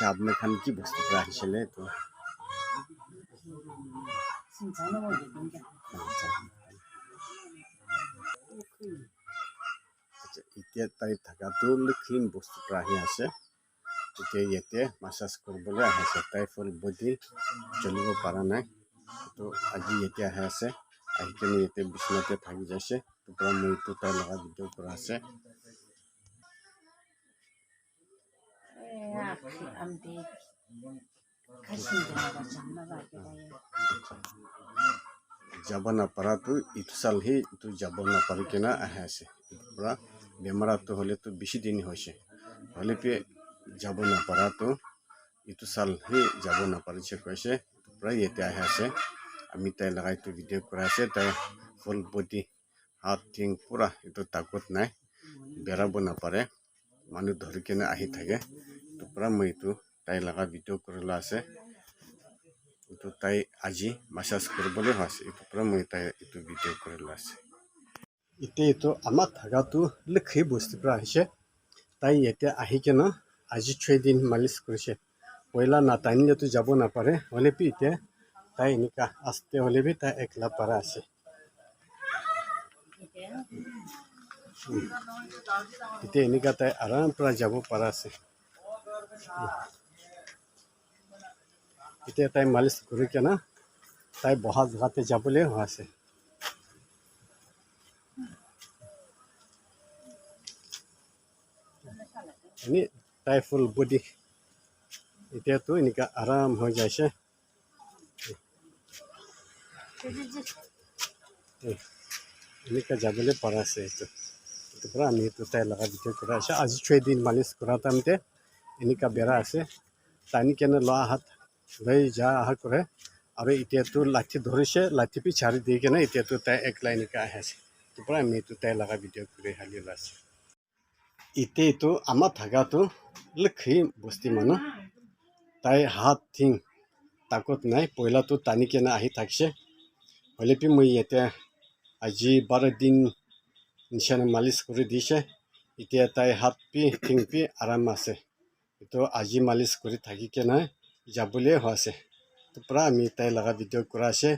आपने खान की बस्तु पर আহিছিলে তো এতিয়া তাই থাকাটো ক্লিন বস্তু পৰা আহি আছে এতিয়া ইয়াতে মাসাজ কৰিবলৈ আহিছে তাই ফুল বডি চলিব পৰা নাই তো আজি ইয়াতে আহি আছে আহি কিনে ইয়াতে বিছনাতে থাকি যাইছে তো পৰা মইতো তাই লগা ভিডিঅ' কৰা আছে যাব নাপাৰাটো ইটো সাল হি ইটো যাব নাপাৰি কিনা আহি আছে পৰা বেমাৰটো হ'লে তো বেছি দিন হৈছে হ'লে পে যাব নাপাৰাটো ইটো সাল হি যাব নাপাৰিছে কৈছে পৰা ইয়াতে আহি আছে আমি তাই লগাই তো ভিডিঅ' কৰা আছে তাই ফুল বডি হাত টিং পুৰা ইটো তাকত নাই বেৰাব নাপাৰে মানুহ ধৰি কিনে আহি থাকে তো পৰা মই ইটো তাই লগা ভিডিঅ' কৰিলা আছে তো তাই আজি মাসাজ কৰিবলৈ আছে ইটো পৰা মই তাই ইটো ভিডিঅ' কৰিলা আছে এতিয়া ইটো আমাৰ থাকাটো লক্ষী বস্তু পৰা আহিছে তাই ইয়াতে আহি কিনে আজি 6 দিন মালিচ কৰিছে পইলা নাটানিলেতো যাব নাপাৰে হ'লে পি এতিয়া তাই এনেকা আস্তে হ'লে বি তাই একলা পাৰা আছে এতিয়া এনেকা তাই আৰাম পৰা যাব পাৰা আছে এতিয়া তাই মালিচ কৰি কিনে তাই বহা জেগাতে যাবলৈ হৈ আছে এনে তাই ফুল বডি এতিয়াতো এনেকা আৰাম হৈ যাইছে এনেকা যাবলৈ পাৰা আছে এইটো পৰা আমি এইটো তাই লগা ভিডিঅ' কৰা আছে আজি 6 দিন মালিচ কৰা টাইমতে এনেকা বেৰা আছে টানি কেনে লোৱা হাত লৈ যা অহা কৰে আৰু এতিয়াতো লাঠি ধৰিছে লাঠি পি চাৰি দি কেনে এতিয়াতো তাই একলা এনেকা আহি আছে তো পৰা আমি এইটো তাই লগা ভিডিঅ' কৰি হালি ওলাইছে এতিয়াতো আমাৰ থাকাটো লক্ষী বস্তি মানুহ তাই হাত টিং তাকত নাই পইলাটো টানি কেনে আহি থাকিছে হ'লে পি মই ইয়াতে আজি 12 দিন নিচিনা মালিচ কৰি দিছে এতিয়া তাই হাত পি টিং পি আৰাম আছে তো আজি মালিচ কৰি থাকি কেনে যাবলৈ হৈ আছে তো পৰা আমি তাই লগা ভিডিঅ' কৰা আছে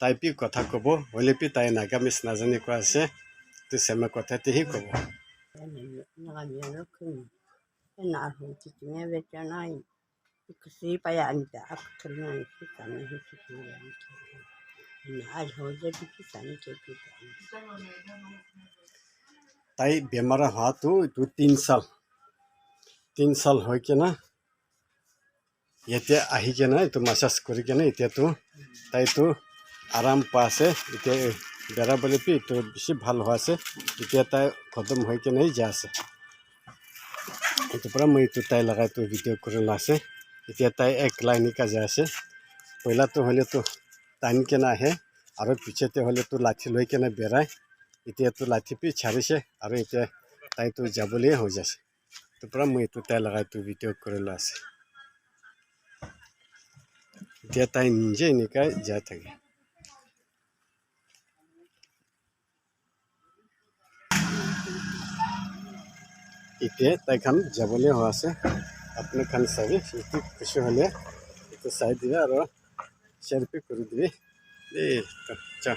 তাই পি কথা ক'ব হ'লে পি তাই নাগামিজ নাজানে কোৱা আছে তো চেমা কথাতেহি ক'ব তাই বেমাৰ হোৱাটো এইটো 3 সাল হৈ কেনে ইয়াতে আহি কেনে এইটো মাসাজ কৰি কেনে এতিয়াতো তাইতো আৰাম পাইছে এতিয়া বেৰাবলৈ পি এইটো বেছি ভাল হৈ আছে এতিয়া তাই খতম হৈ কেনে যাই আছে এইটো পৰা মই এইটো তাই লগাই তো ভিডিঅ' কৰিলা আছে এতিয়া তাই একলা এনেকা যাই আছে পইলাটো হ'লেতো টানি কেনে আহে আৰু পিছতে হ'লেতো লাঠি লৈ কেনে বেৰাই এতিয়াতো লাঠি পি চাৰিছে আৰু এতিয়া তাইতো যাবলৈ হৈ যাইছে তো পৰা মই এইটো তাই লগাই তো ভিডিঅ' কৰিলা আছে এতিয়া তাই নিজে এনেকা যাই থাকে এতিয়া তাই খান যাবলৈ হৈ আছে আপুনি খান চাবি সেইটো খুশি হ'লে এইটো চাই দিবে আৰু শ্বেয়াৰ পি কৰি দিবি দেই চা